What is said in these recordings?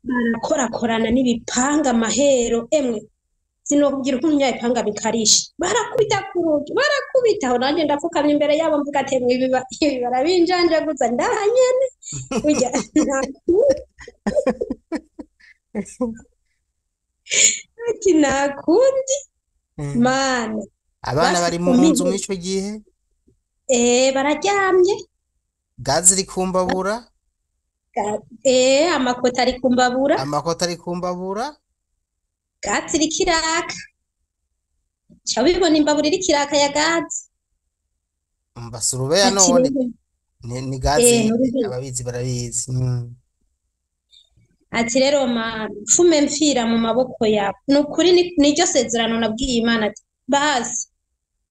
barakorakorana n'ibipanga amahero emwe sinokubwira ukuntu nyabipanga bikarishe barakubita ku rugi barakubita aho nanjye ndapfukamye imbere yabo mvuga ati mwe ibi barabinjanjaguza ndahanyene burya ati nakundi mana abana bari mu nzu basikumpiye mw'ico gihe bararyamye gazi iri kumbabura amakoti ari kumbabura amakoti ari kumbabura gazi iriko iraka ca bibona imbabura iriko iraka ya gazi mbasurubeya ati none ni gazi n'uruhinja ababizi barabizi ati rero mana mfume mfira mu maboko yawe ni ukuri niryo sezerano nabwiye Imana ati basi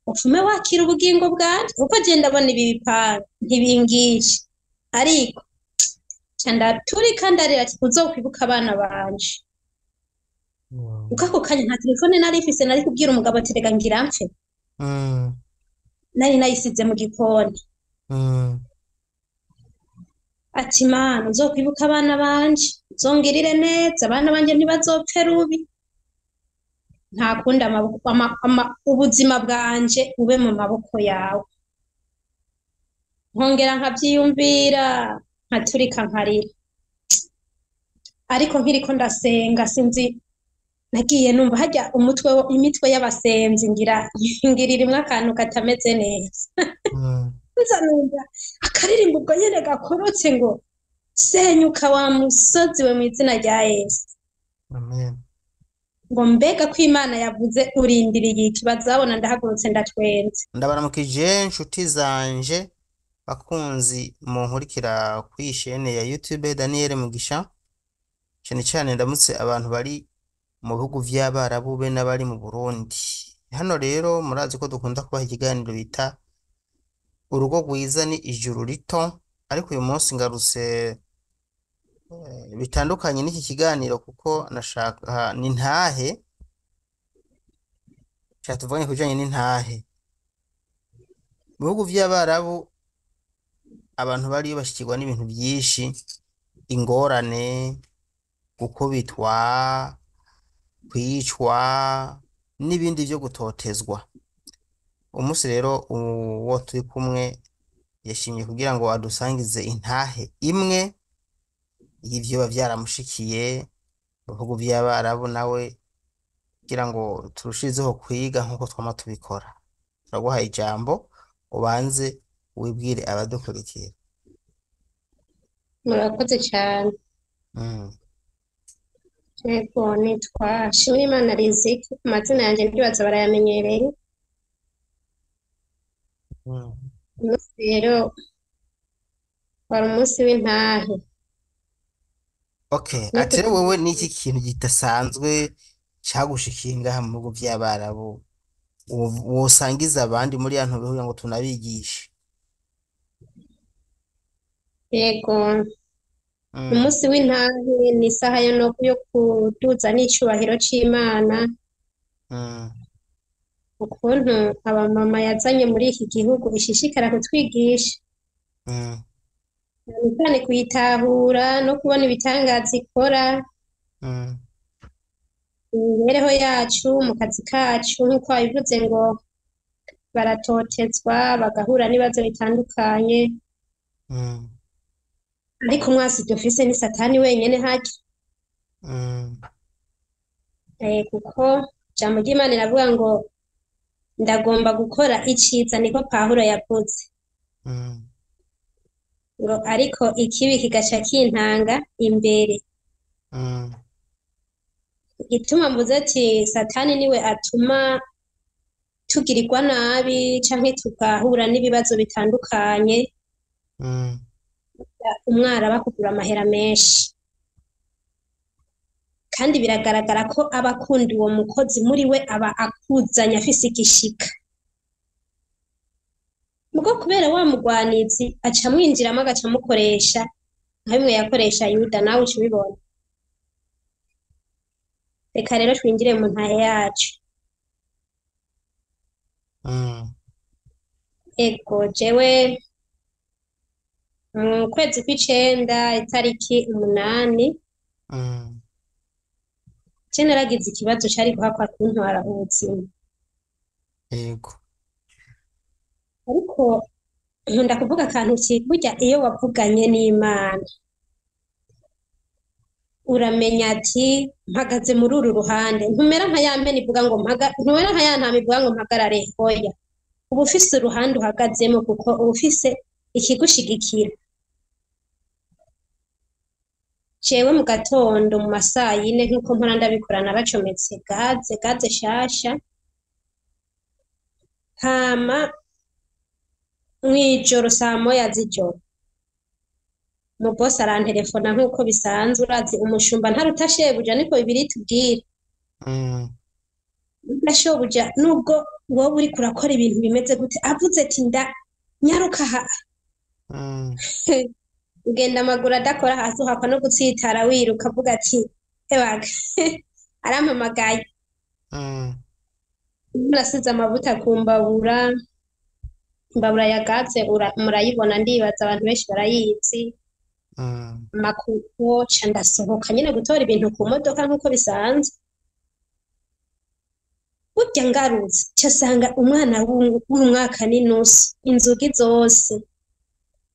upfume wakira ubugingo bwanje kuko je ndabona ibi bipanga ntibingishe ariko ca ndaturika ndarira ati uzokwibuka abana banje kuko ako kanya nta telefone nari mfise nari kubwira umugabo ati rega ngira mfe nari nayisize mu gikoni ati mana uzokwibuka abana banje uzongirire neza abana banje ntibazopfe rubi nta kundi ubuzima bwanje bube mu maboko yawe nkongera nkavyiyumvira nkaturika nkarira ariko nkiriko ndasenga sinzi nagiye numva harya imitwe y'abasenzi ngiririmwo akantu katameze neza nza numva akaririmbo ubwo nyene gakorotse ngo senyuka wa musozi we mw'izina rya Yesu amen ngo mbega ko Imana yavuze urindiriye ikibazo babona ndahagurutse ndatwenze ndabaramukije nshuti zanje bakunzi munkurikira kw'ishene ya YouTube Daniel Mugisha cyane cyane ndamutse abantu bari mu bihugu vy'Abarabu be n'abari mu Burundi hano rero murazi ko dukunda kubaha ikiganiro bita urugo rwiza ni ijuru rito ariko uyu munsi ngarutse bitandukanye n'iki kiganiro kuko nashaka n'intahe cyatuvanye kujanye n'intahe mu bihugu vy'Abarabu abantu bari bashikirwa n'ibintu byinshi ingorane gukubitwa kwicwa n'ibindi byo gutotezwa umunsi rero uwo turi kumwe yashimye kugira ngo adusangize intahe imwe y'ivyo bavyaramushikiye mu bihugu vy'Abarabu nawe kugira ngo turushizeho kwiga nk'uko twama tubikora turaguhaye ijambo ubanze wibwire abadukurikira murakoze cyane yego nitwa Shimimana Riziki amazina yanjye ndibaza barayamenyereye umunsi rero wari umunsi w'intahe okay ati wewe n'iki kintu gidasanzwe cagushikiye ngaha mu bihugu vy'Abarabu wosangiza abandi muri yantu bihuga ngo tunabigishe yego umunsi w'intahe ni isaha yo kuduza n'icubahiro c'Imana ukuntu abamama yazanye muri iki gihugu ishishikara kutwigisha cyane kuyitahura no kubona ibitangaza ikora imibereho yacu mu kazi kacu nk'uko babivuze ngo baratotezwa bagahura n'ibibazo bitandukanye ariko umwasi dufise ni satani wenyene harya kuko ijambo ry'Imana riravuga ngo ndagomba gukora iciza niko Pawulo yavuze ngo ariko ikibi kigaca kintanga imbere igituma mvuze ati satani niwe atuma tugirirwa nabi canke tugahura n'ibibazo bitandukanye umwara bakugura amahera menshi kandi biragaragara ko aba akunda uwo mukozi muri we aba akuzanya afise igishika mugo kubera wa mugwanizi aca mwinjiramo agaca mukoresha nka bimwe yakoresha Yuda nawe uca ubibona reka rero twinjire mu ntahe yacu ego jewe mu kwezi kw'icenda itariki 8 mm, je naragize ikibazo cari guhakwa kuntwara ubuzima yego. ariko nkunda kuvuga akantu burya iyo wavuganye n'Imana uramenya ati mpagaze muri uru ruhande ntumera nka ya mpene ivuga ngo ntumera nka ya ntama ivuga ngo mpagarare hoya uba ufise uruhande uhagazemo kuko uba ufise ikigushigikira jewe mu gatondo mu masaha yine nk'uko mpora ndabikora naracometse gaze shasha hama mw'ijoro saa moya z'ijoro mu bosi arantelefona nk'uko bisanzwe urazi umushumba ntaruta shebuja niko bibiri tubwira Mm, na shebuja nubwo wowe uriko urakora ibintu bimeze gute avuze ati nyaruka mm, ugenda amaguru adakora hasi uhakwa no gutsitara wiruka avuga ati ewaga arampamagaye mm, nasize amavuta ku mbabura imbabura ya gaze murayibona ndibaza abantu benshi barayizi mm, amakuko ca ndasohoka nyine gutora ibintu ku modoka nk'uko bisanzwe burya ngarutse ca sanga umwana w'umwaka n'inusu inzugi zose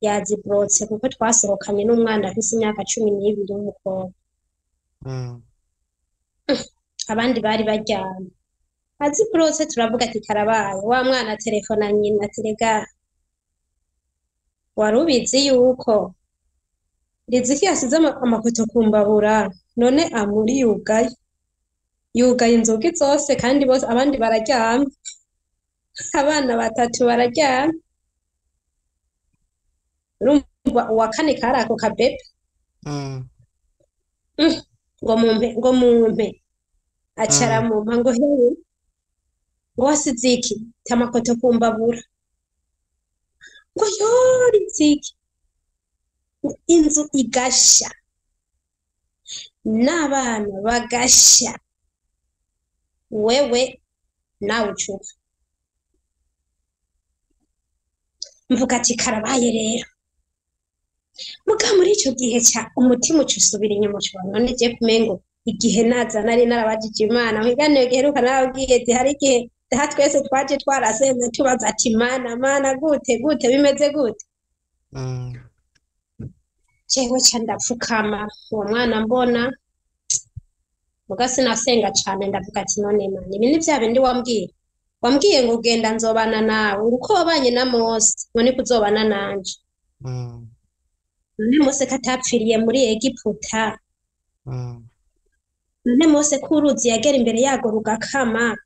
yazibrotse kuko twasohokanye n'umwana afise imyaka 12 w'umukobwa mm, abandi bari baryamye azibrotse turavuga ati karabaye wa mwana telefona nyina ati rega wari ubizi yuko Riziki yasize amafoto ku mbabura none amuri yugaye inzugi zose kandi bose abandi bararyamye abana batatu bararyamye urumva uwa kane kari ako kabebe mm, ngo mumpe acara mumpa ngo hewe ngo wasize iki amafoto ku mbabura ngo yori Riziki inzu igasha n'abana bagasha wewe nawe ucupa mvuga ati karabaye rero muga muri ico gihe ca umutima ucusubira inyuma ucubona none je kumengo igihe naza nari narabajije Imana mwiganiro giheruka narabwiye ati hari igihe daha twese twaje twarasenze tubaza ati mana gute bimeze gute mm, jewe ca ndapfukama uwo mwana mbona muga sinasenga cane ndavuga ati none Mana ibi ni vya bindi wambwiye ngo ugenda nzobana nawe uko wabanye na Mose none kuzobana nanje mm, none Mose katapfiriye muri Egiputa mm, none Mose ko uruzi yagera imbere yago rugakama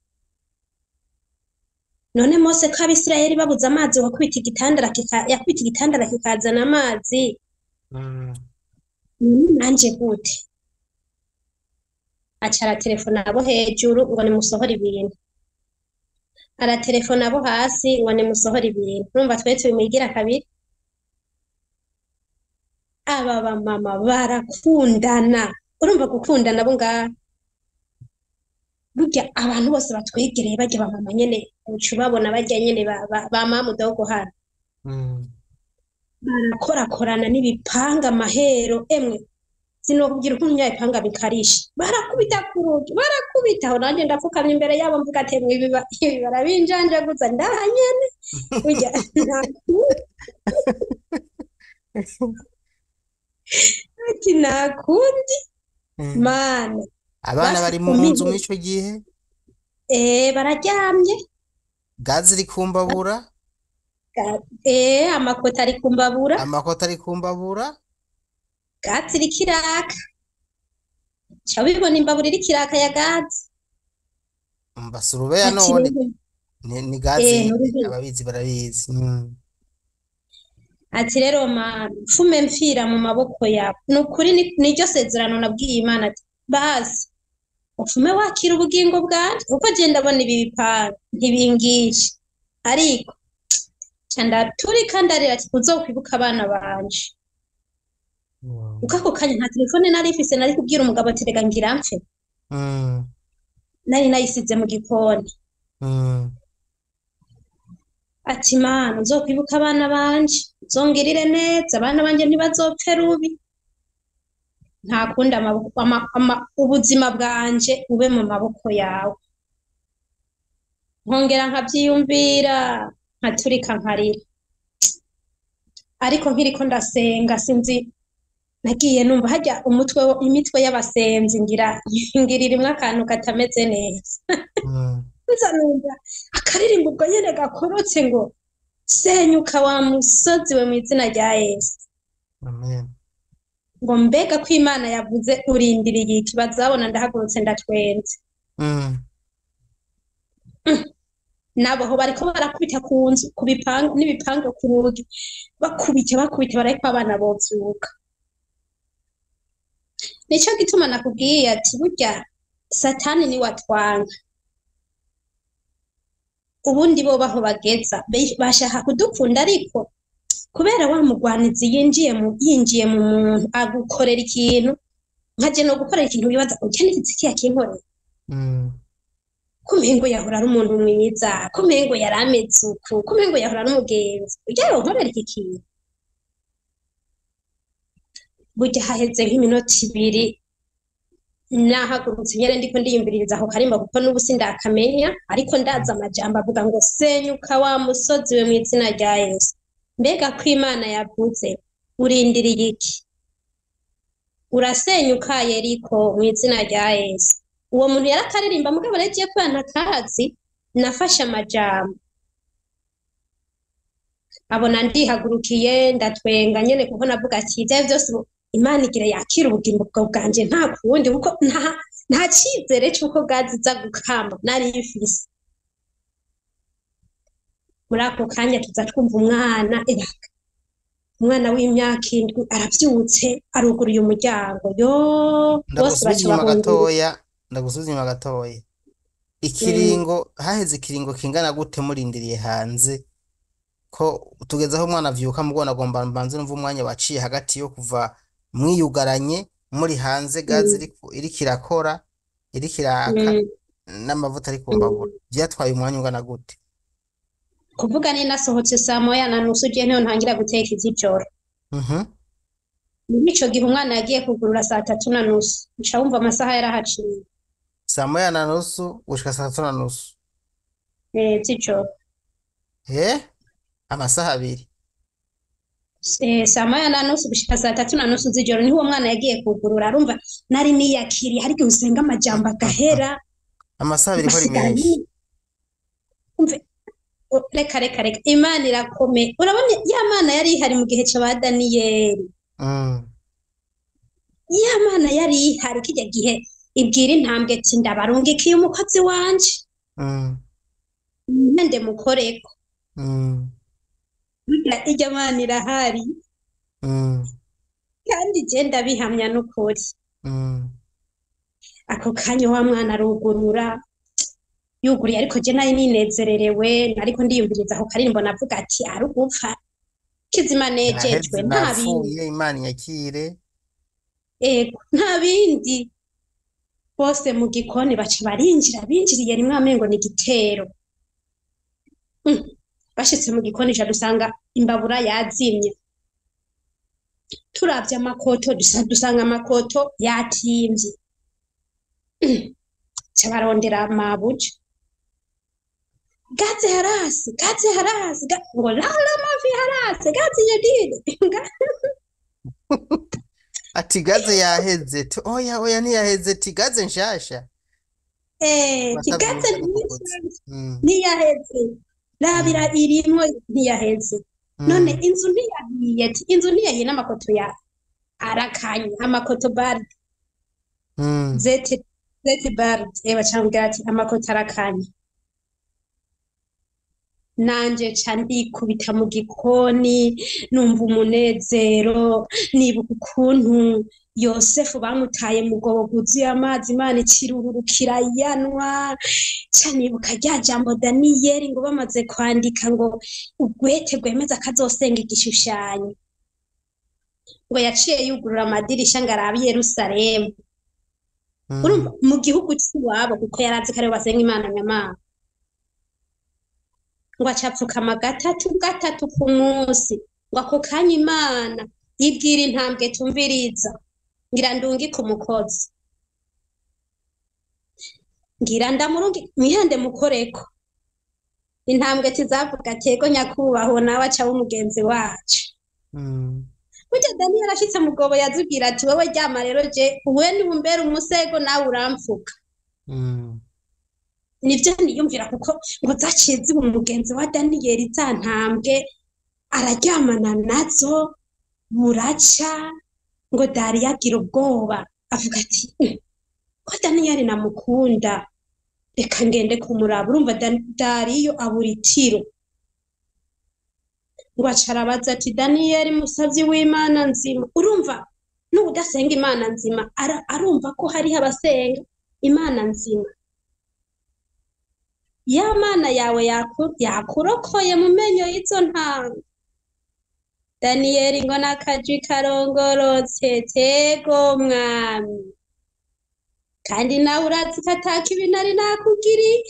none Mose ko Abisirayeli babuze amazi yakubita igitandara kikazana amazi mm, nanje gute acara telefona abo hejuru ngo nimusohore ibintu aratelefona abo hasi ngo nimusohore ibintu urumva twe tubimwigira kabiri aba bamama barakundana urumva gukundana bo ngaha burya abantu bose batwegereye bajya bamama nyene ucu babona bajya nyene ba mamudogo hano mm, barakorakorana n'ibipanga amahero emwe sinokubwira ukuntu nyabipanga bikarisha barakubita ku rugi barakubitaho nanjye ndapfukamye imbere yabo mvuga ati mwe ibi barabinjanjaguza ndaha nyene burya ati nakundi mm. mana Abana bari mu nzu mw'ico gihe bararyamye gazi iri ku mbabura amakota ari kumbabura amakota ari ku mbabura gazi iriko iraka ca bibona imbabura iriko iraka ya gazi mbasurubeya ati none rero ni gazi n'uruhu ababizi barabizi mm, ati rero mana mfume mfira mu maboko yawe nukuri niryo sezerano nabwiye Imana ati basi ufume wakira ubugingo bwanje uko genda abona ibi bipanga ntibingishe ariko ca ndaturika ndarira ati uzokwibuka abana banje wow. uko ako kanya nta telefone nari ifise nari kubwira umugabo ati rega ngira mfe Mm, nari nayisize mu gikoni mm, ati mana uzokwibuka abana banje uzongirire neza abana banje ntibazopfe rubi ntakunda ubuzima bwanje bube mu maboko yawe. Nkongera nkavyiyumvira nkaturika nkarira, ariko nkiriko ndasenga sinzi nagiye numva harya imitwe y'abasenzi ngiririmwo akantu katameze neza. nza numva akaririmbo ubwo nyene gakorotse ngo senyuka wa musozi we mw'izina rya Yesu. Amen. Ngo mbega ko Imana yavuze urindiriye iki, bazabona ndahagurutse ndatwenze. Nabo ho bariko barakubita ku nzu, ku bipangu n'ibipangu ku rugi, bakubita bariko abana bovyuka. Nico gituma nakubwiye ati burya Satani ni watwanga. Ubundi bo baho bageza bashaka kudukunda, ariko kubera wa mugwanizi yinjiye mu muntu agukorera ikintu nkaje no gukorera ikintu wibaza urya n'igitsiki yakinkorera. Kumengo yahora ari umuntu mwiza, kumengo yari ameze uku, kumengo yahora ari umugenzi, urya yonkorera iki kintu. Burya haheze nk'iminota 2 nahagurutse nyere ndiko ndiyumviririza aho karimba kuko n'ubu sindakamenya, ariko ndaza amajambo avuga ngo senyuka wa musozi we mw'izina rya Yesu. Mbega ko Imana yavuze urindiriye iki? Urasenyuka Yeriko mw'izina rya Yesu. Uwo muntu yarakaririmba mugabo yagiye kwanta kazi, nafashe amajambo abona ndihagurukiye ndatwenga nyene kuko navuga ati ivyo vyose Imana igira yakira ubugingo bwanje nta kundi, kuko nta cizere c'uko bwaziza gukamba nari mfise. Muri ako kanya tuza twumva umwana w'imyaka 7 aravyutse aruguruye umuryango. Bose ndagusubiza inyuma gatoya. Ikiringo haheze ikiringo kingana gute murindiriye hanze ko tugeze aho umwana avyuka mugona agomba mbanze numva umwanya waciye hagati yo kuva mwiyugaranye muri hanze, gazi iriko irakora iriko iraka n'amavuta ari kumbabura, byatwaye umwanya ungana gute? Kuvuga ni nasohotse saa 1:30 je nteho ntangira guteka ivy'ijoro. Nico gihe umwana yagiye kugurura saa 3:30 nca wumva amasaha yarahaciye. Saa 1:30 gushika saa 3:30 z'ijoro. Amasaha 2. Saa 1:30 gushika saa 3:30 z'ijoro niho uwo mwana yagiye kugurura. Arumva nari niyakiriye, hari igihe usenga amajambo agahera. Amasaha 2 kori menshi. Reka Imana irakomeye. Urabona ya Mana yari ihari mu gihe c'aba Daniyeli. Ya Mana yari ihari kijya gihe ibwira intambwe ati ndabarungikiye umukozi wanje nende mukoreko. Ijya Mana irahari kandi je ndabihamya n'ukuri. Ako kanya wa mwana arugurura yuguriye, ariko je nari ninezererewe, nariko ndiyumviriza aho karirimbo navuga ati ari ugupfa kizima nejejwe nta bindi. Imana yakire. Nta bindi. Bose mu gikoni baca binjiriye rimwe amengo ni igitero. Bashitse mu gikoni dusanga imbabura yazimye. Turavye amakoto dusanga amakoto yatimvye. Cabarondera amabuja. Gaze harasi ngo la mavi harasi gaze yadide. Ati gaze yaheze. Oya ntiyaheze, ti gaze nshasha. Gaze ntiyaheze. Labira irimwo ntiyaheze. None inzu ntiyahiye, inzu ntiyahiye n'amakoto ya arakanye, amakoto bard. Zeti bard bacambwira ati amakoto arakanye. Nanje ndikubita mu gikoni numva umunezero, nibuka ukuntu Yosefu bamutaye mu gobo guzuye amazi, Imana ikirurukira yanwa. Nibuka rya jambo Daniyeli ngo bamaze kwandika ngo ugwete gwemeza kazosenga igishushanyo, ngo yaciye yugurura amadirisha ngo arabe Yerusalemu. Urumva mu gihugu cy'iwabo, kuko yarazi kare basenga Imana nyamana. Ngo acapfukama gatatu ku munsi, ngo ako kanya Imana yibwira intambwe tumviriza ngira ndungike umukozi, ngira ndamurungi mwihende mukoreko. Intambwe tizavuga tego nyakubahwa nawe aca w'umugenzi wacu. Burya Daniyeli ashitse mugobo yazibwira ati wewe ryama rero je uwe nibumbera umusego nawe uramfuka. Nivyo niyumvira kuko ngo zaciye ziba umugenzi wa Daniyeli za ntambwe araryamana nazo buraca ngo Dariyo agira ubwoba avuga ati ko Daniyeli namukunda reka ngende kumuraba. Urumva Dariyo abura itiro ngo acarabaza ati Daniyeli musavyi w'Imana nzima. Urumva n'udasenga Imana nzima arumva ko hariho abasenga Imana nzima. Ya mana yawe yakurokoye mu menyo y'izo ntambwe. Daniyeli ngo n'akaji karongorotse tego mwami, kandi nawe urazi ko ataka ibi nari nakugiriye.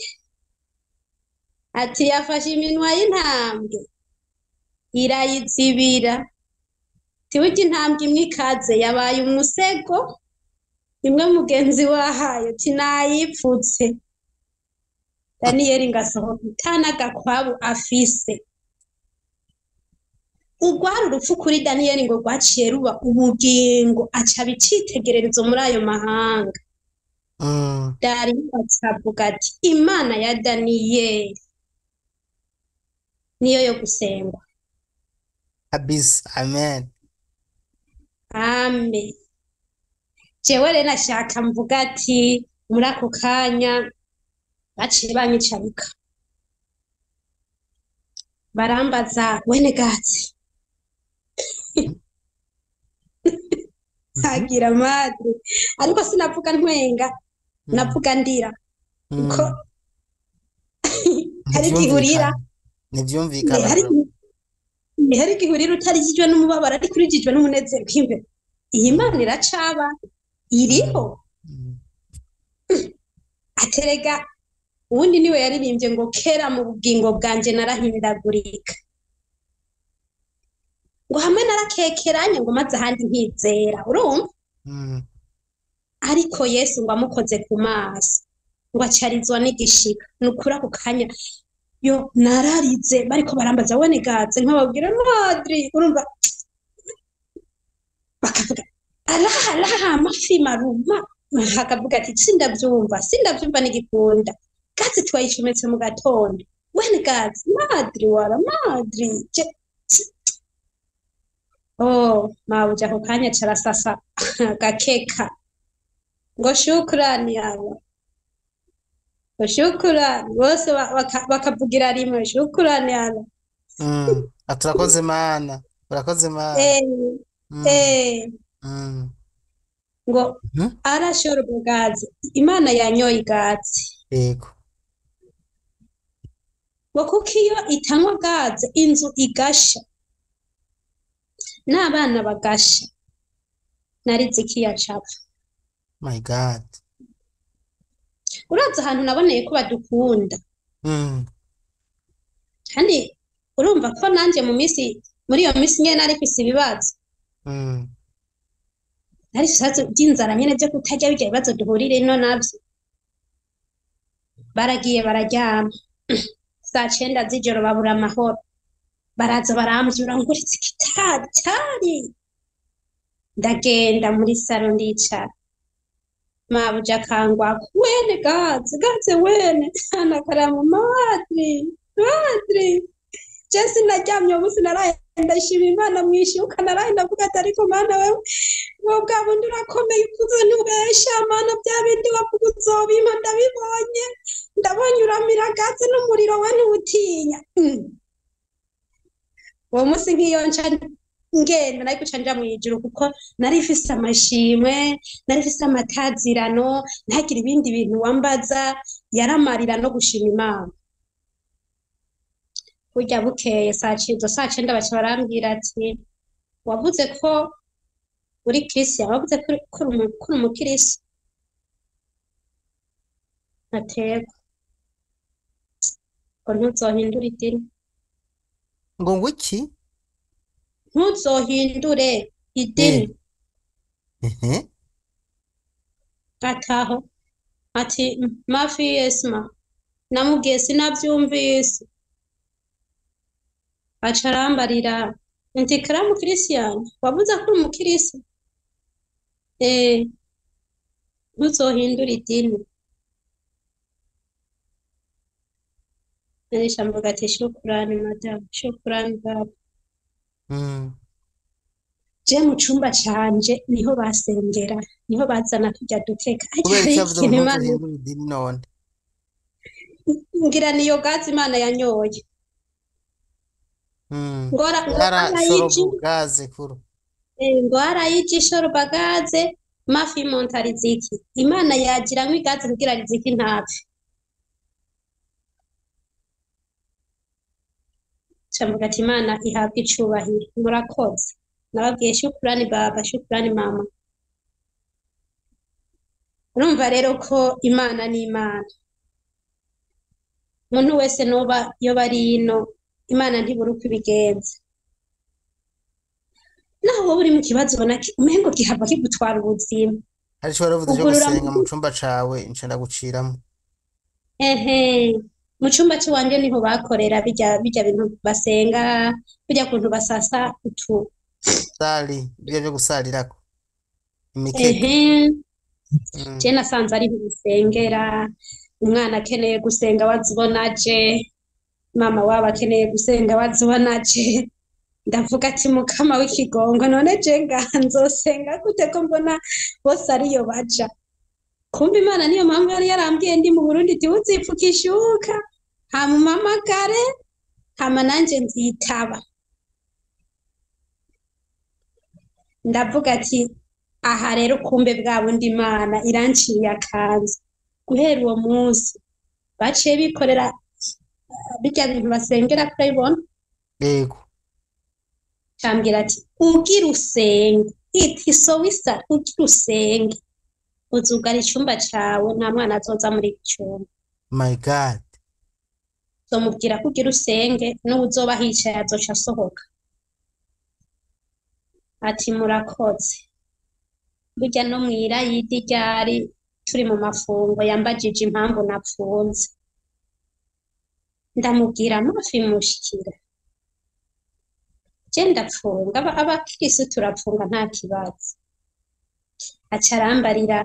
Ati yafashe iminwa y'intambwe irayizibira. Tiburya intambwe imwe ikaze yabaye umusego, imwe mugenzi wahayo ati nayipfutse. Daniyeli ngasohoka utanagakwabu afise. Urwari urupfu kuri Daniyeli ngo rwaciye ruba ubugingo aca bicitegererezo muri ayo mahanga. Dariyo acavuga ati Imana ya Daniyeli niyo yo gusengwa. Amen. Amen. Jewe rero nashaka mvuga ati muri ako kanya baciye banyicarika barambaza wene gatsi hagira madre, ariko sinavuga ntwenga navuga ndira kuko hari igihurira ntibyumvikana hari igihurira utarijijwe n'umubabaro ariko urijijwe n'umunezero w'imbere. Iyi Mana iracaba iriho. Aterega uwundi niwe yaririmbye ngo kera mu bugingo bwanje narahindagurika, ngo hamwe narakekeranye ngo maze ahandi nkizera. Urumva? Ariko Yesu ngo amukoze ku maso ngo acarizwa n'igishika. Nukura ku kanya yo nararize bariko barambaza wene gaze nkababwira madri. Urumva bakavuga alaha amafi maruma, hakavuga ati sindavyumva n'igikunda gaze twayicometse mu gatondo wene gaze madri wara madri. Mabuja ako kanya carasasa gakeka ngo shukrani yawe, ngo shukrani bose bakavugira rimwe shukrani yawe. Turakoze Mana, urakoze Mana. Ngo arashora ubwazi Imana yanyoye igazi. Yego. Ngo kuko iyo itanywa gaze inzu igasha n'abana bagasha narize ikiyacapfa. My God. Uraza ahantu naboneye ko badukunda. Kandi urumva ko nanje muri iyo minsi nyene nari kwisi ibibazo. Nari sazo by'inzara nyene byo kutajya bijya ibibazo duhurire no navyo. Baragiye bararyama. Saa 9 z'ijoro babura amahoro. Baraza baramvyura ngo uritse kitari. Ndagenda muri salo ndicara. Mabuja kangwa wene gaze wene anakaramu madri. Jesi naryamye ubusi naraye ndashima Imana mwishyuka naraye ndavuga ati ariko Mana wewe bwa bundi urakomeye ukuze ntubesha Mana bya bindi wavuga uzobimpa ndabibonye. Ndabonye uramira gaze n'umuriro we ntiwutinya. Uwo munsi nk'iyo nca ngenda nari guca nja mwijuru kuko nari mfise amashimwe, nari mfise amatazirano, ntagira ibindi bintu wambaza, yaramarira no gushima Imana. Burya bukeye saa 9 baca barambwira ati wavuze ko uri Kristo, wavuze ko uri umukristo. Atego ngo ntuzohindura idini. Ngo iki? Ntuzohindure idini. ataho ati mafi yesma namubwiye sinavyumvise aca arambarira nti karamu Christian wavuze ko uri umukirisi ntuzohindura idini narisha mvuga ati shukurani madamu shukurani baba mm. je mu cumba canje niho basengera niho bazana turya dukeka kubera ari icyo avuze ngo ikintu Imana ntuzohindura idini none ngira niyo gazi Imana yanyoye ngora yarashorobu gaze kuru ngwara y'igishoro bagaze mafi monta riziki Imana yagira nk'igazi kugira riziki ntapfe camvuga ati Imana ihabwe icubahiro murakoze nababwiye shukurani baba shukurani mama urumva rero ko Imana ni Imana umuntu wese noba yoba ari ino Imana ntibura uko ibigenza naho wowe uri mu kibazo ubona umengo gihava kigutwara ubuzima hari icyo waravuze cyo gusenga mu cumba cawe nca ndaguciramo mu cumba c'iwanje niho bakorera bijya bintu basenga bijya kuntu basasa utu sali ibyo byo gusarirako imikeka je nasanze ari bisengera umwana akeneye gusenga wazibona je mama waba akeneye gusenga wazibona je ndavuga ati mukama w'ikigongo none je nzosenga gute ko mbona bose ariyo baja kumbe Imana niyo mpamvu yari yarambwiye ndi mu Burundi iti uzipfukishuka hamumamagare hama nanje nzitaba ndavuga ati aha rero kumbe bwa bundi Imana iranciye akanzu guhera uwo munsi baciye bikorera bijya bintu basengera kurabibona yego cambwira ati ugira usenge iti so wisa ugira usenge uzugara icumba cawe nta mwana azoza muri icumba my god zomubwira ko ugira usenge n'uzoba hicaye azoca asohoka ati murakoze burya no mwirayidi ryari turi mu mafungo yambajije impamvu napfunze ndamubwira mafi mushikira je ndapfunga abakirisi turapfunga nta kibazo aca arambarira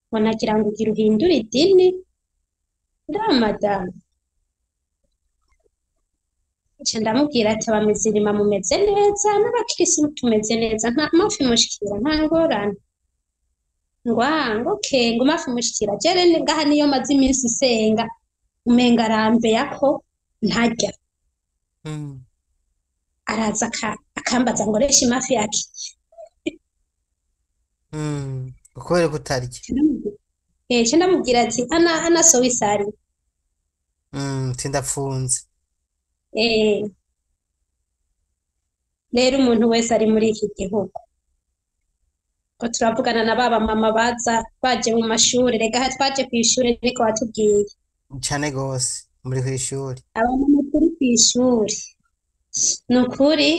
ngo nagira ngo ugira uhindure idini Ramadan aca ndamubwira ati abamizirima mumeze neza n'abakirisi tumeze neza nta mafi mushikira nta ngorane ngo okay ngo mafi mushikira jere ngaha niyo maze iminsi isenga umenga arambeyako ntarya araza akambaza ngo resha imafi yake ukubera kutarya ce ndamubwira ati ana sowisari sindapfunze rero umuntu wese ari muri iki gihugu ko turavugana na baba mama baza baje mu mashuri rega twaje ku ishuri ariko watubwiye cyane gose muri ku ishuri abamama turi ku ishuri nukuri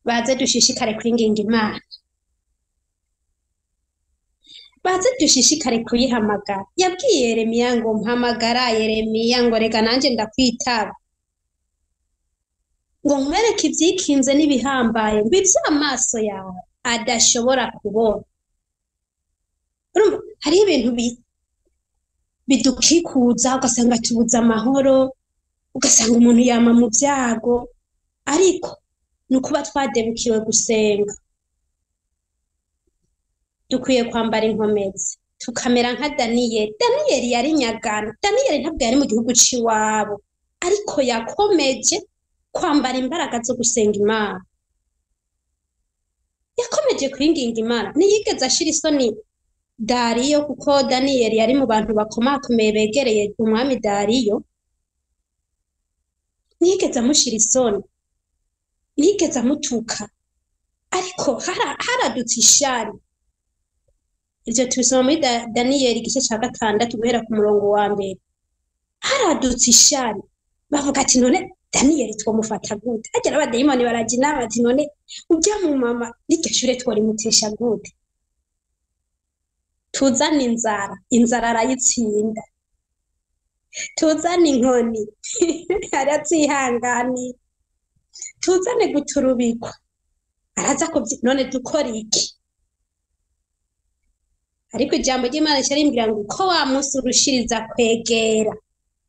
baze dushishikare kwinginga Imana baze dushishikare kuyihamagara yabwiye Yeremiya ngo mpamagara Yeremiya ngo reka nanje ndakwitaba ngo nkwereke ivyikinze n'ibihambaye ngo ivyo amaso yawe adashobora kubona hari ibintu bidukikuza ugasanga tubuza amahoro ugasanga umuntu yama mu byago ariko nukuba twadebukiwe gusenga dukwiye kwambara inkomezi tukamera nka Daniyeli yari nyagano Daniyeli ntabwo yari mu gihugu ciwabo ariko yakomeje kwambara imbaraga zo gusenga Imana yakomeje kwinginga Imana ntiyigeze ashira isoni Dariyo kuko Daniyeli yari mu bantu bakomakomeye begereye umwami Dariyo ntiyigeze amushira isoni ntiyigeze amutuka ariko haradutse ishari ivyo tubisoma muri Daniyeli igice ca 6 guhera ku murongo wa mbere haradutse ishari bavuga ati none Daniyeli twomufata gute agera abadayimoni barajina bati none ujya mu mama n'iryo shure tworimutesha gute tuzane inzara arayitsinda, tuzane inkoni arazihanganira, tuzane guturubikwa araza none dukora iki? Ariko ijambo ry'Imana rimbwira ngo uko wa munsi urushiriza kwegera,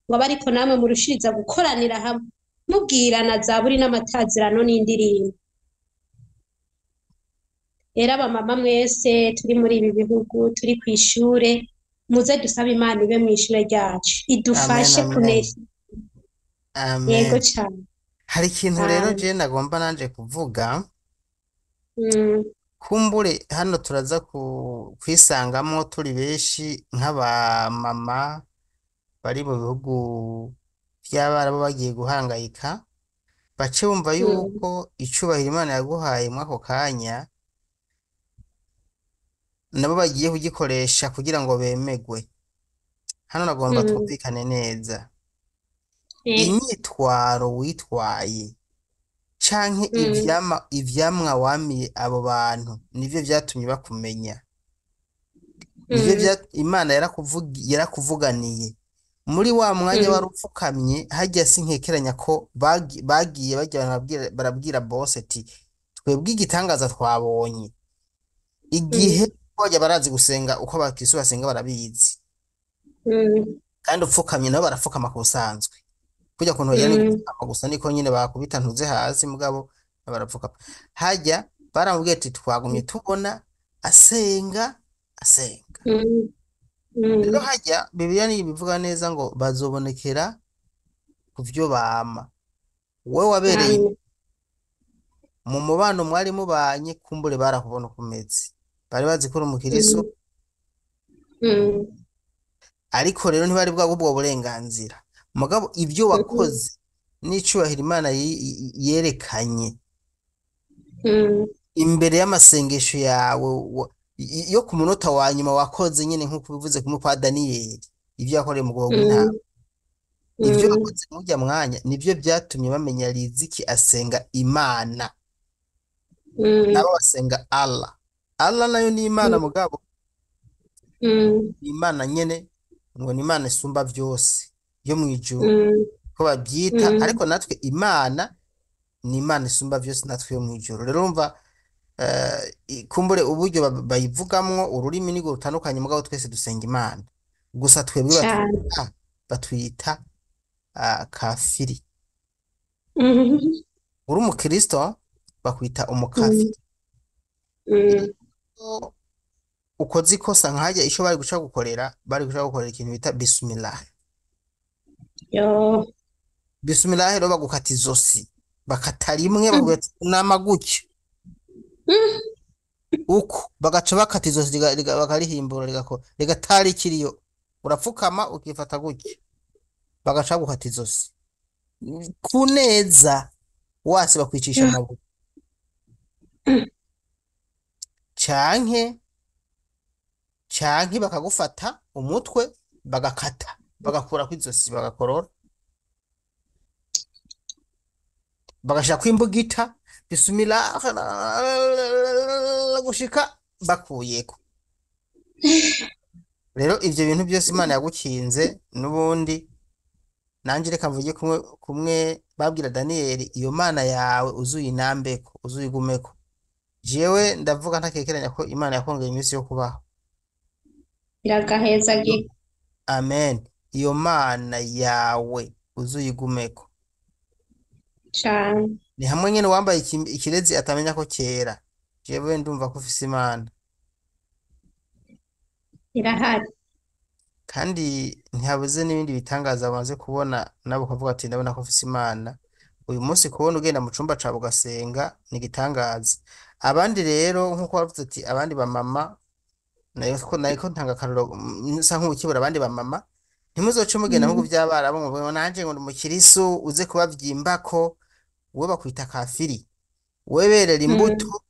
ngo abe ariko namwe murushiriza gukoranira hamwe mubwirana zaburi n'amatazirano n'indirimbo. Rero abamama mwese turi muri ibi bihugu turi ku ishure, muze dusabe Imana ibe mu ishure ryacu idufashe kunesha. Yego amen. cyane. Hari ikintu rero je nagomba nanje kuvuga, kumbure hano turaza kwisangamo turi benshi nk'abamama bari mu bihugu by'Abarabu bagiye guhangayika, bace bumva yuko icubahiro Imana yaguhaye mw'ako kanya nabo bagiye kugikoresha kugira ngo bemegwe. Hano nagomba twumvikane neza, inyitwaro witwaye canke ivyamwa wamiye abo bantu nivyo vyatumye bakumenya, nivyo Imana yarakuvuganiye muri wa mwanya wari upfukamye. Harya sinkekeranya ko bagiye bajya barabwira bose ati twebwe igitangaza twabonye. Igihe bajya barazi gusenga, uko abakristo basenga barabizi, kandi upfukamye nabo barapfukama ku busanzwe. Kujya kuntu bajya ni gupfukama gusa, niko nyine bakubita ntuze hasi, mugabo barapfukama. Hajya baramubwiye ati twagumye tubona asenga. Rero hajya Bibiliya niyo bivuga neza ngo bazobonekera ku vyo bama. We wabereye mu mubano mwari mubanye, kumbure barakubona ukumeze, bari bazi ko uri umukristo, ariko rero ntibari bwabwo burenganzira. Mugabo ibyo wakoze n'icubahiro Imana yerekanye imbere y'amasengesho yawe yo ku munota wa nyuma wakoze, nyine nk'uko bivuze kumwe kwa Daniyeli, ibyo yakoreye mu bwoko bw'intama, ibyo wakoze mujya mwanya nibyo byatumye bamenya Riziki asenga Imana, nabo basenga Allah. Allah nayo ni Imana, mugabo Imana nyene ngo ni Imana isumba byose yo mwijuru ko babyita, ariko natwe Imana ni Imana isumba byose natwe yo mwijuru. Rero umva kumbure uburyo bayivugamwo ururimi nigo rutandukanye, mugabo twese dusenga Imana. Gusa twebwe batwita kafiri. Uri umukristo bakwita umukafiri. Ukoze ikosa nkajya isho bari guca gukorera ikintu bita bismillah. Bismillah rero bagukata izosi, bakata rimwe bakubwira n'amagucyo uko bagaca bakata izosi bakarihimbura rigatari kiriyo, urapfukama ukifata gutyo, bagaca gukata izosi kuneza wase bakwicisha amabuye, canke bakagufata umutwe bagakata bagakura kw'izosi bagakorora, bagashaka kwimbugita bismillah gushika bakuyeko. Rero ivyo bintu byose Imana yagukinze n'ubundi. Nanje reka mvuge kumwe babwira Daniyeli, iyo Mana yawe uzuyinambeko uzuyigumeko. Jewe ndavuga ntakekeranya ko Imana yakongeye iminsi yo kubaho. Iragaheza Amen. Iyo Mana yawe uzuyigumeko cyane. Ni hamwe nyene wambaye ikirezi atamenya ko kera. Jewe ndumva ko ufise Imana irahari, kandi ntihabuze n'ibindi bitangaza bamaze kubona nabo kavuga ati ndabona ko ufise Imana. Uyu munsi kubona ugenda mu cumba cawe ugasenga ni gitangaza. Abandi rero nkuko bavuze ati abandi bamama, nayiko ntanga karuro nsa nk'ukibura abandi bamama, ntimuzoce mugenda mu by'Abarabu ngo nanje ngo umukirisu uze kubavyimbako. We bakwita kafiri. Weberera imbuto,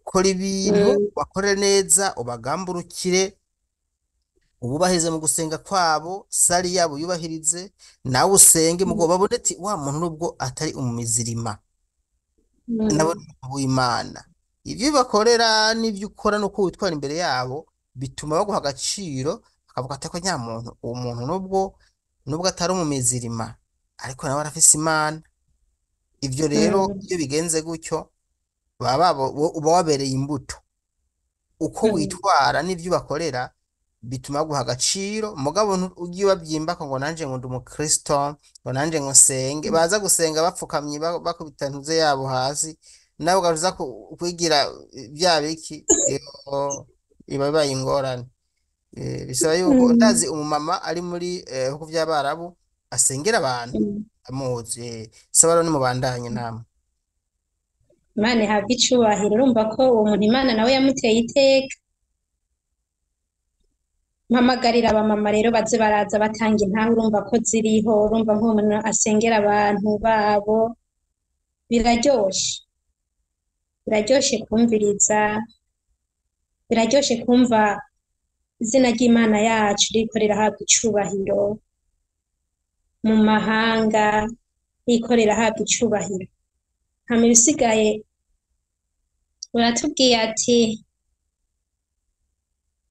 kora ibintu bakore neza, ubagamburukire, ububahirize mu gusenga kwabo, sari yabo yubahirize, nawe usenge mugo babone ati wa muntu nubwo atari umumizirima nabo w'Imana. Ivyo bakorera n'ivyo ukora nuko witwara imbere yabo bituma baguha agaciro bakavuga ati ko nyamuntu uwo muntu nubwo atari umumizirima ariko nawe arafise Imana. Ivyo rero mm, iyo bigenze gutyo uba wabereye imbuto. Uko mm, witwara n'ivyo ubakorera bituma baguha agaciro, mugabo ugiye ubavyimbako ngo nanje ngo ndi umukristo, ngo nanje ngo nsenge, baza gusenga bapfukamye bakubita intuze yabo hasi, nawe ugaruza kwigira vya biki, iba bibaye ingorane. Bisaba yuko mm, ndazi umumama ari muri bihugu vy'Abarabu asengera abantu mm. amuzi. Saba rero nimubandanye namwe. Imana ihabwe icubahiro, urumva ko uwo muntu Imana nawe yamuteye iteka. Mpamagarira abamama rero baze baraza batanga intahe, urumva ko ziriho, urumva nk'umuntu asengera abantu babo, biraryoshe, biraryoshe kumviriza, biraryoshe kumva izina ry'Imana yacu ririko rirahabwa icubahiro mu mahanga, ririko rirahabwa icubahiro. Hama ibisigaye uratubwiye ati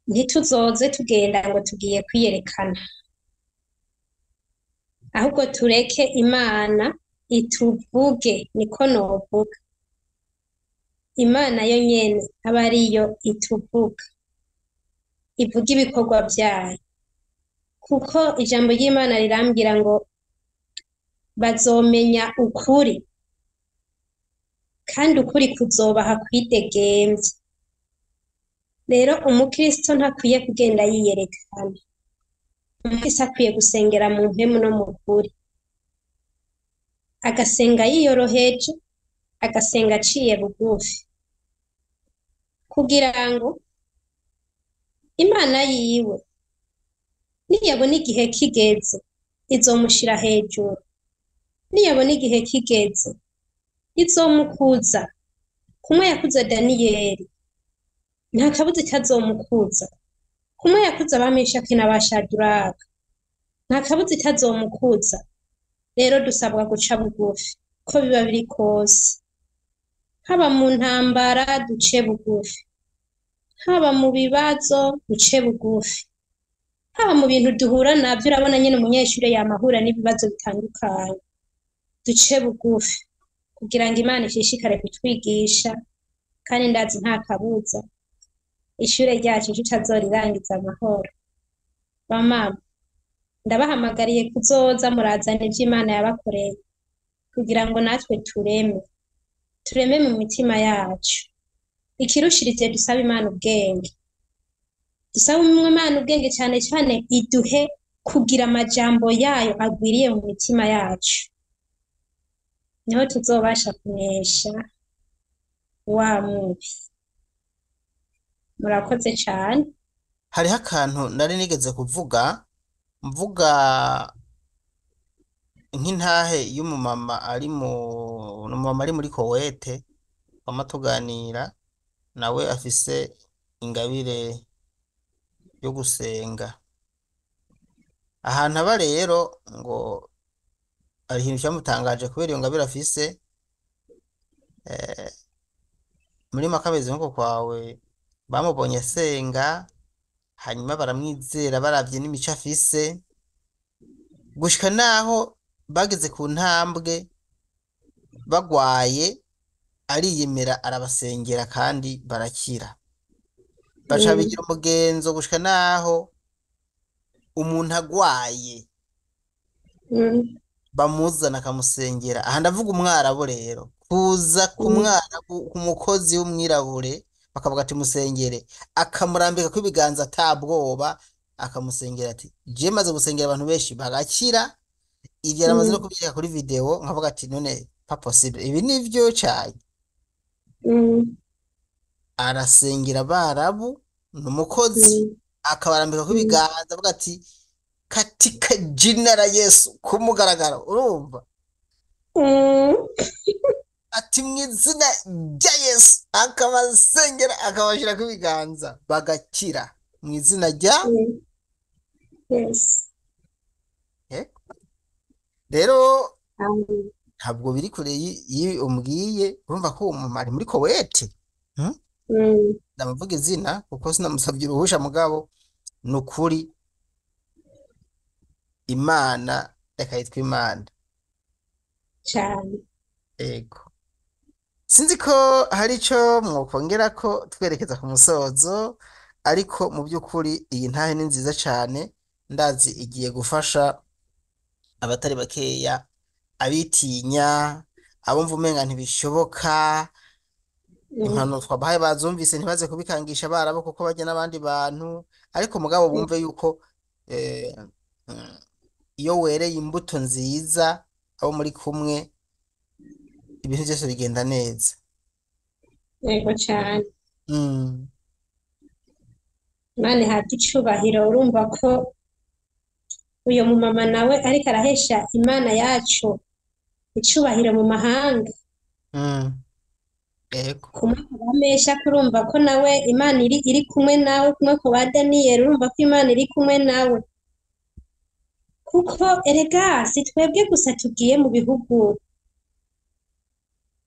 ntituzoze tugenda ngo tugiye kwiyerekana, ahubwo tureke Imana ituvuge, niko novuga. Imana yo nyene aba ariyo ituvuga, ivuga ibikorwa vyayo, kuko ijambo ry'Imana rirambwira ngo bazomenya ukuri, kandi ukuri kuzobaha kwidegemvya. Rero umukristo ntakwiye kugenda yiyerekana, umukristo akwiye gusengera mu mpwemu no mu kuri, agasenga yiyoroheje, agasenga aciye bugufi, kugira ngo Imana yiwe niyabona igihe kigeze izomushira hejuru, niyabona igihe kigeze izomukuza, kumwe yakuze Daniyeli, nta kabuza itazomukuza, kumwe yakuze abameshaki n'abashaduraka, nta kabuza itazomukuza. Rero dusabwa guca bugufi ko biba biri kose, haba mu ntambara duce bugufi, haba mu bibazo duce bugufi, haba mu bintu duhura navyo. Urabona nyene umunyeshure yamahura n'ibibazo bitandukanye, duce bugufi kugira ngo Imana ishishikare kutwigisha, kandi ndazi nta kabuza ishure ryacu tutazorirangiza amahoro. Bamama, ndabahamagariye kuzoza murazana ivyo Imana yabakoreye, kugira ngo natwe tureme mu mitima yacu. Ikirushirije dusaba Imana ubwenge, dusaba Imana ubwenge cane cane iduhe kugira amajambo yayo agwiriye mu mitima yacu, niho tuzobasha kunesha wa mubi. Murakoze cane. Hariho akantu nari nigeze mvuga nk'intahe y'umumama umumama ari muri Kowete, twama tuganira nawe afise ingabire yo gusenga. Ahantu aba rero ngo hari ikintu cyamutangaje kubera iyo ngabire afise. Muri Makabezi nkuko kwawe bamubonye asenga, hanyuma baramwizera baravye n'imico afise, gushika naho bageze ku ntambwe bagwaye ariyemera arabasengera kandi barakira. Baca bigira umugenzo gushika naho umuntu agwaye bamuzana akamusengera. Aha ndavuga umwarabu rero, kuza ku mwarabu, ku mukozi w'umwirabure bakavuga ati musengere, akamurambika ko ibiganza atabwoba, akamusengera ati je maze gusengera abantu benshi bagakira. Ivyo aramaze no kuvyeka kuri video, nkavuga ati none pas possible, ibi nivyo cayi. Arasengera Abarabu, n'umukozi, akabarambika ko ibiganza avuga ati katika jina la Yesu, kumugaragaro. Urumva ati mw'izina rya Yesu, akabasengera akabashira ku biganza bagakira mw'izina rya Yes. rero ntabwo biri kure umbwiye. Urumva ko uwo mumama ari muri Kowete, mm, ndamuvuga izina kuko sinamusabye uruhusha mugabo ni ukuri Imana reka yitwa Imana. cane. Ego. Sinzi ko hari ico mwokongera ko twerekeza ku musozo, ariko mu by'ukuri iyi ntahe ni nziza cane, ndazi igiye gufasha abatari bakeya, abitinya, abumva umenga ntibishoboka, Mm, impanuro twabahaye bazumvise ntibaze kubikangisha barabo kuko bajya n'abandi bantu, ariko mugabo bumve yuko eh, mm, iyo wereye imbuto nziza abo muri kumwe ibintu byose bigenda neza. yego cane. Mm, Imana ihabwe icubahiro. Urumva ko uyo mumama nawe ariko arahesha Imana yacu icubahiro mu mahanga. mm, ego. Kumwe kubamesha kurumva ko nawe Imana iri kumwe nawe, kumwe ku ba Daniyeli urumva ko Imana iri kumwe nawe. Kuko erega si twebwe gusa tugiye mu bihugu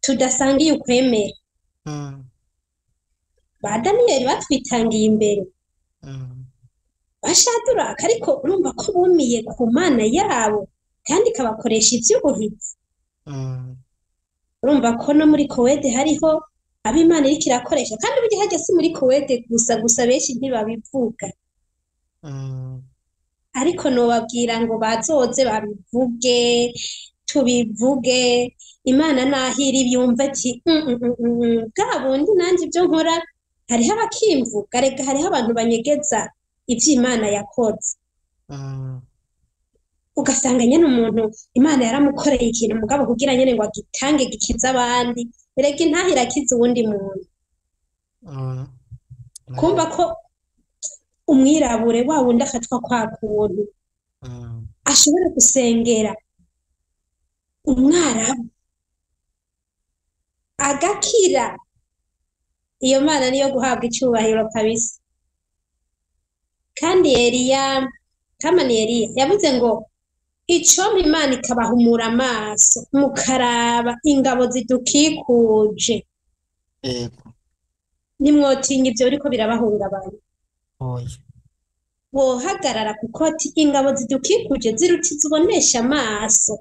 tudasangiye ukwemera. Mm, Ba Daniyeli batwitangiye imbere, mm, ba Shadaraka ariko urumva ko bumiye ku Mana yabo kandi ikabakoresha ivy'ubuhizi. mm, Urumva ko no muri Kowede hariho abo Imana iriko irakoresha, kandi burya harya si muri Kowede gusa benshi ntibabivuga. mm, Ariko nobabwira ngo bazoze babivuge, tubivuge, Imana naho iri byumve ati bwa bundi nanjye ibyo nkora hariho abakimvuga, rega hariho abantu banyegeza ivyo Imana yakoze. mm, Ugasanga nyene umuntu Imana yaramukoreye ikintu mugabo kugira nyene ngo agitange gikiza abandi, rega intahe irakiza uwundi muntu. mm, Kumva ko umwirabure wa wundi afatwa kwa kuntu mm, ashobora gusengera umwarabu agakira, iyo Mana niyo guhabwa icubahiro kabisa. Kandi Kamani Eliya yavuze ngo icompa Imana ikabahumura amaso mukaraba ingabo zidukikuje, ego. nimwotinya ivyo biriko birabahungabanya. Oya. Wohagarara kuko ati ingabo zidukikuje ziruta izibonesha amaso.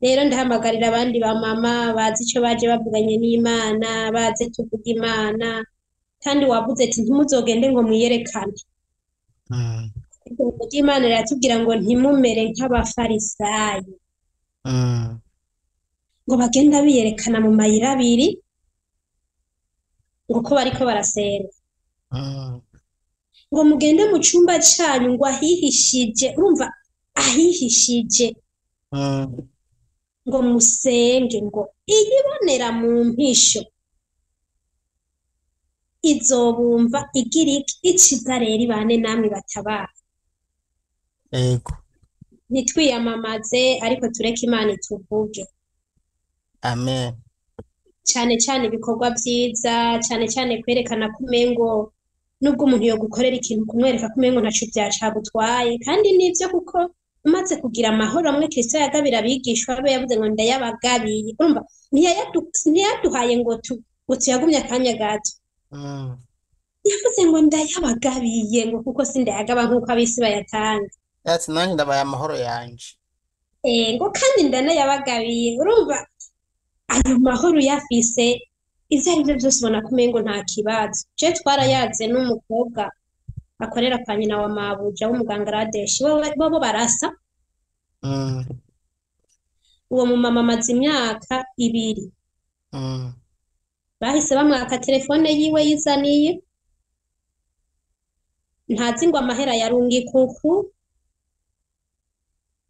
Rero ndahamagarira abandi ba mama bazi ico baje bavuganye n'Imana, baze tuvuge Imana, kandi wavuze ati ntimuzogende ngo mwiyerekane. Mm, Ijambo ry'Imana riratubwira ngo ntimumere nk'abafarisayo, mm, ngo bagenda biyerekana mu mayira abiri ngo ko bariko barasenga, mm, ngo mugende mu cumba canyu ngo ahihishije, urumva ahihishije, mm, ngo musenge, ngo iyibonera mu mpisho izobumva igira iki iciza rero ibane namwe batabara. ego. Ntitwiyamamaze ariko tureke Imana ituvuge, Amen. cane cane ibikorwa vyiza, cane cane kwerekana ko umengo nubwo umuntu yogukorera ikintu kumwereka ko umengo ntaco vyacagutwaye, kandi nivyo kuko umaze kugira amahoro amwe Kristo yagabira abigishwa be, yavuze ngo ndayabagabiye. Urumva ntiyaduhaye ngo tuyagumye akanya gato, Mm, yavuze ngo ndayabagabiye, ngo kuko sindayagaba nk'uko ab'isi bayatanga. ati nanjye ndabaye amahoro yanje. Ngo kandi ndanayabagabiye. Urumva ayo mahoro uyafise ivyo arivyo vyose ubona ko umengo nta kibazo. Je twarayaze n'umukobwa akorera kwa nyina wa mabuja w'umugangaradeshi, bobo barasa. Mm, Uwo mumama amaze imyaka 2 mm, bahise bamwaka telefone yiwe yizaniye, ntazi ngo amahera yarungika uku,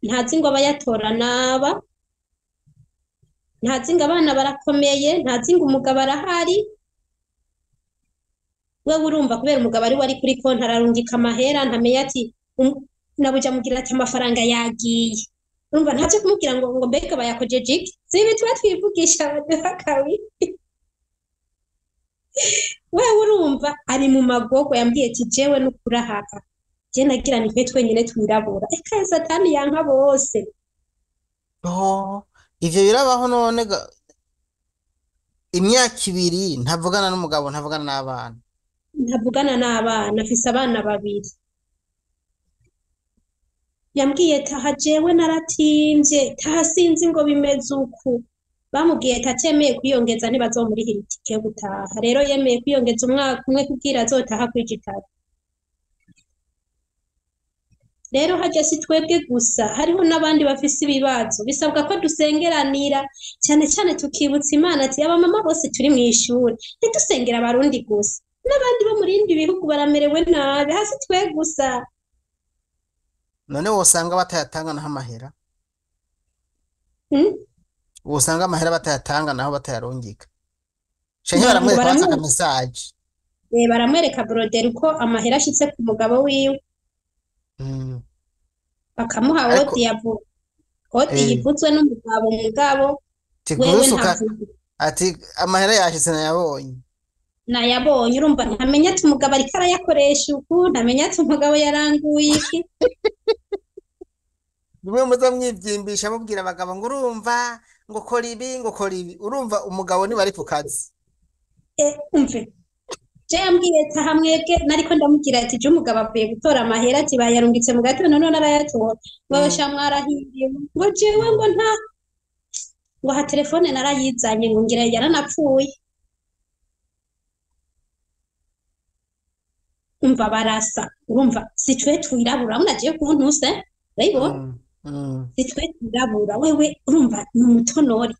ntazi ngo abayatora naba, ntazi ngo abana barakomeye, ntazi ngo umugabo arahari. We urumva kubera umugabo ari wari kuri konti ararungika amahera, ntamenya ati nabuja amugira ati amafaranga yagiye. Urumva ntaje kumubwira ngo mbega bayakojeje iki, zibi tuba twivugisha baduha kawi. We urumva ari mu magogo, yambwiye ati jewe n'ukurahaha je nagira ni twe twenyine twirabura, eka satani yanka bose. oh, ivyo birabaho none imyaka ibiri ntavugana n'umugabo ntavugana n'abana. ntavugana n'abana, afise abana babiri. Yambwiye taha jewe naratimvye, taha sinzi ngo bimeze uku. Bamubwiye ati atemeye kwiyongeza ntibazomurihira itike yo gutaha. Rero yemeye kwiyongeza umwaka umwe kugira azotaha kw'ijitatu. Rero harya si twebwe gusa, hariho n'abandi bafise ibibazo. Bisabwa ko dusengeranira, cyane cyane tukibutsa Imana ati abamama bose turi mw'ishuri, ntidusengera abarundi gusa. N'abandi bo mu bindi bihugu baramerewe nabi, hasi twe gusa. None wosanga batayatanga naho amahera, Hmm? wosanga amahera batayatanga naho batayarungika, canke Ngo baramwereka baramwe- batanga message. baramwereka broderi uko amahera ashitse ku mugabo wiwe, Mm. bakamuha Ariko odi eh, yivuzwe n'umugabo mugabo, wewe tigurusuka ntavuga. ati amahera yashitse nayabonye. Nayabonye, urumva ntamenya ati umugabo ariko arayakoresha uku, ntamenya ati umugabo yaranguye iki. Bimwe muza mwivyimbisha mubwira abagabo ngo urumva ngo kora ibi ngo kora ibi, urumva umugabo niba ari ku kazi. Umve, je yambwiye taha mwebwe, nariko ndamubwira ati je umugabo avuye gutora amahera ati bayarungitse mu gatondo none arayatora. Wewe Mm. sha mwarahiriwe. Ngo jewe ngo nta, ngo ha telefone narayizanye ngo ngira yaranapfuye. Umva barasa, urumva si twe twirabura, unagiye kuntuse, urayibona? Mm. Mm. Si twe twirabura, wewe urumva ni umutonori.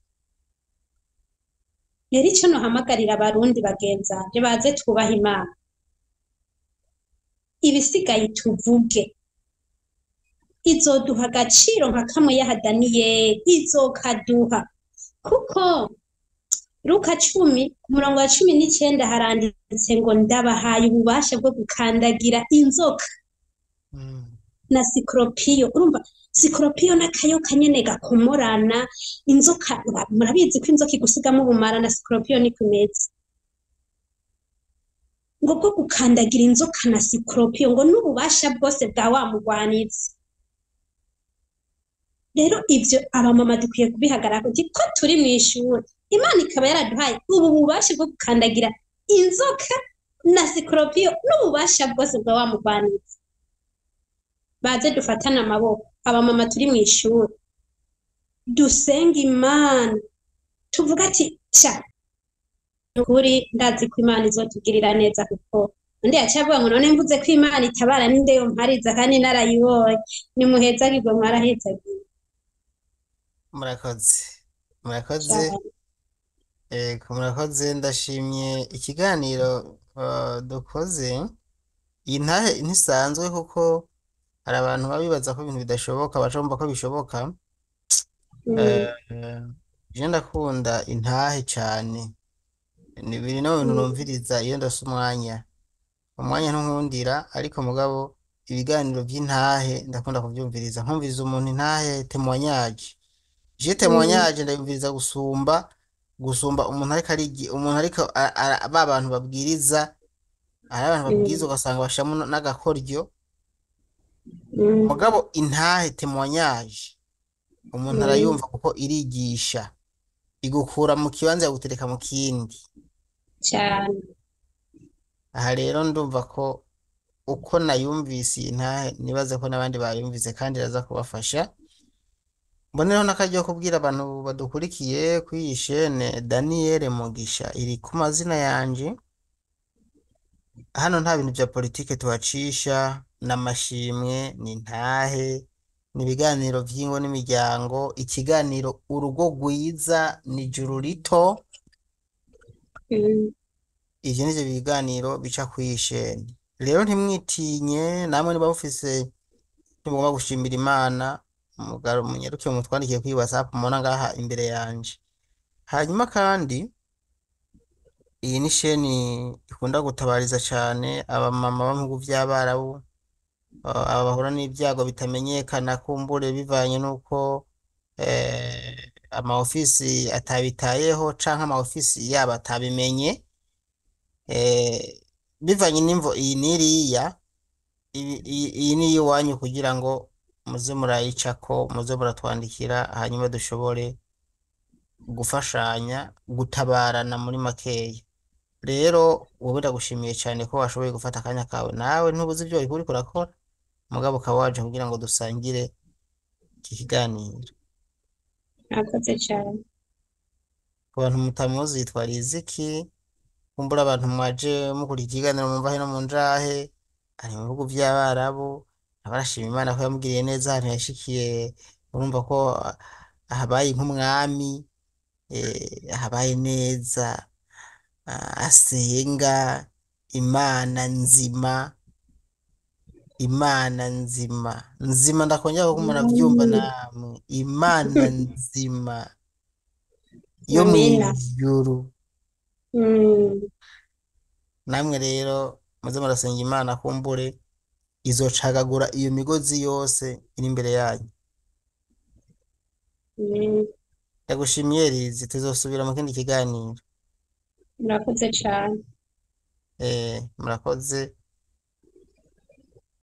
Rero ico nohamagarira abarundi bagenzanje baze twubaha Imana, ibisigaye tuvuge. Izoduha agaciro nka kamwe yaha Daniyeli, izokaduha. Kuko Luka 10:19 haranditse ngo ndabahaye ububasha bwo gukandagira inzoka Mm. na sikoropiyo. Urumva sikoropiyo n'akayoka nyene gakomorana, inzoka murabizi ko inzoka igusigamo ubumara, na sikoropiyo niko imeze. Ngo bwo gukandagira inzoka na sikoropiyo, ngo n'ububasha bwose bwa wa mugwanizi. Rero ivyo abamama dukwiye kubihagarara kuti ko turi mw'ishuri, Imana ikaba yaraduhaye ubu bubasha bwo gukandagira inzoka na sikoropiyo n'ububasha bwose bwa wa mugwanizi. Baze dufatane amaboko, abamama turi mw'ishuri, dusenga Imana, tuvuga ati sha ukuri ndazi ko Imana izotugirira neza, kuko undi yacavuga ngo none mvuze ko Imana itabara ninde yompariza kandi narayibonye. Nimuhezagirwe mwarahezagiwe Murakoze, murakoze, cane. murakoze. Ndashimye ikiganiro dukoze. Iyi ntahe ntisanzwe kuko hari abantu baba bibaza ko ibintu bidashoboka baca bumva ko bishoboka. Mm, Je ndakunda intahe cane, ni biri no bintu mm, numviriza iyo ndose umwanya ntunkundira, ariko mugabo ibiganiro vy'intahe ndakunda kuvyumviriza, nkumviriza umuntu intahe témoignage. Je mm, témoignage ndayumviriza gusumba umuntu ariko ba bantu babwiriza, hari abantu babwiriza mm, ugasanga bashiramo n'agakoryo. mm, Mugabo intahe témoignage umuntu mm, arayumva kuko irigisha, igukura mu kibanza yagutereka mu kindi. cane. Aha rero ndumva ko uko nayumvise iyi ntahe nibaze ko n'abandi bayumvise kandi iraza kubafasha. Mboneraho n'akaryo ko kubwira abantu badukurikiye kuri iyi shene Daniel Mugisha iri ku mazina yanje. Hano nta bintu vya politike tuhacisha, n'amashimwe, n'intahe, n'ibiganiro vy'ingo n'imiryango, ikiganiro urugo rwiza n'ijuru rito. Mm, Ivyo nivyo biganiro bica kw'iyi shene. Rero ntimwitinye, namwe niba mufise nimugomba gushimira Imana, munyaruke mutwandikiye kuri WhatsApp mubona ngaha imbere yanje. Hanyuma kandi iyi ni sheni ikunda gutabariza cane abamama bo mu bihugu vy'Abarabu, aba bahura n'ibyago bitamenyekana, kumbure bivanye n'uko ama ofisi atabitayeho canke ama ofisi yabo atabimenye, bivanye n'imvo iyi n'iriya. Iyi ni iyiwanyu kugira ngo muze murayicako, muze muratwandikira, hanyuma dushobore gufashanya gutabarana muri makeya. Rero wowe ndagushimiye cyane ko washoboye gufata akanya kawe, nawe ntubuze ibyo uriko urakora mugabo ukaba waje kugira ngo dusangire iki kiganiro. mwakoze cyane. Ku bantu mutamuzi yitwa Riziki, kumbura abantu mwaje mukora ikiganiro mumva hino mu njahe, ari mu bihugu by'Abarabu, abarashima Imana ko yamugiriye neza ahantu yashikiye, urumva ko ahabaye nk'umwami, ahabaye neza, asenga Imana nzima, Imana nzima nzima, ndakongera ko muravyumva namwe, Imana nzima yo Amina. mw'ijuru. Mm. Namwe rero muze murasenga Imana kumbure izocagagura iyo migozi yose iri imbere yanyu. Mm. Ndagushimiye Rizi, tuzosubira mu kindi kiganiro. Murakoze cyane. Murakoze.